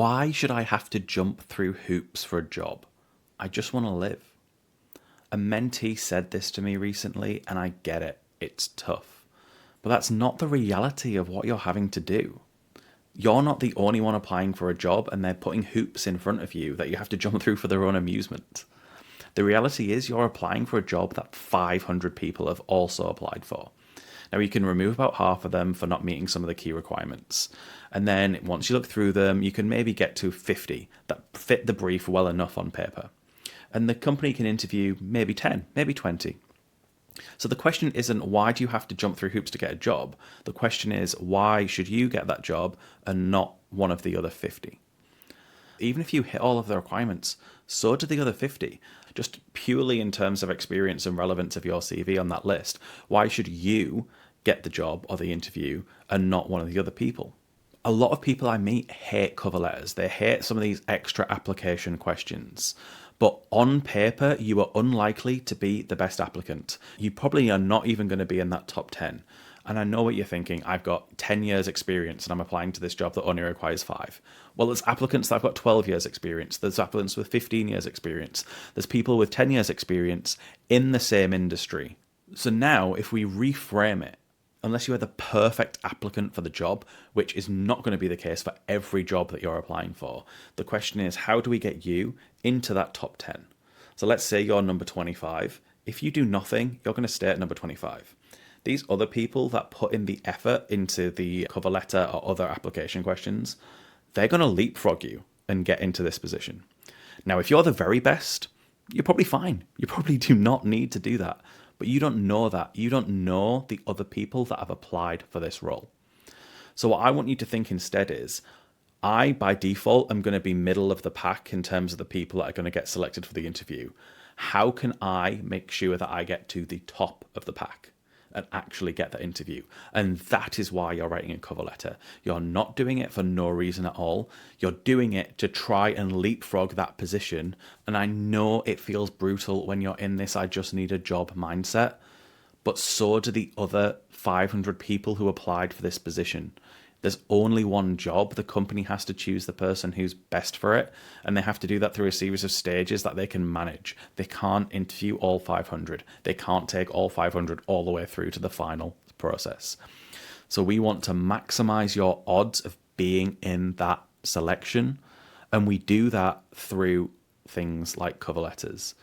Why should I have to jump through hoops for a job? I just want to live. A mentee said this to me recently, and I get it. It's tough. But that's not the reality of what you're having to do. You're not the only one applying for a job, and they're putting hoops in front of you that you have to jump through for their own amusement. The reality is you're applying for a job that 500 people have also applied for. Now, you can remove about half of them for not meeting some of the key requirements. And then once you look through them, you can maybe get to 50 that fit the brief well enough on paper. And the company can interview maybe 10, maybe 20. So the question isn't why do you have to jump through hoops to get a job? The question is why should you get that job and not one of the other 50? Even if you hit all of the requirements, so do the other 50. Just purely in terms of experience and relevance of your CV on that list, why should you get the job or the interview and not one of the other people? A lot of people I meet hate cover letters. They hate some of these extra application questions. But on paper, you are unlikely to be the best applicant. You probably are not even going to be in that top 10. And I know what you're thinking. I've got 10 years experience and I'm applying to this job that only requires 5. Well, there's applicants that have got 12 years experience. There's applicants with 15 years experience. There's people with 10 years experience in the same industry. So now if we reframe it, unless you are the perfect applicant for the job, which is not going to be the case for every job that you're applying for, the question is, how do we get you into that top 10? So let's say you're number 25. If you do nothing, you're going to stay at number 25. These other people that put in the effort into the cover letter or other application questions, they're going to leapfrog you and get into this position. Now, if you're the very best, you're probably fine. You probably do not need to do that. But you don't know that. You don't know the other people that have applied for this role. So what I want you to think instead is, I, by default, am going to be middle of the pack in terms of the people that are going to get selected for the interview. How can I make sure that I get to the top of the pack and actually get that interview? And that is why you're writing a cover letter. You're not doing it for no reason at all. You're doing it to try and leapfrog that position. And I know it feels brutal when you're in this I just need a job mindset, but so do the other 500 people who applied for this position. There's only one job. The company has to choose the person who's best for it, and they have to do that through a series of stages that they can manage. They can't interview all 500. They can't take all 500 all the way through to the final process. So we want to maximize your odds of being in that selection, and we do that through things like cover letters.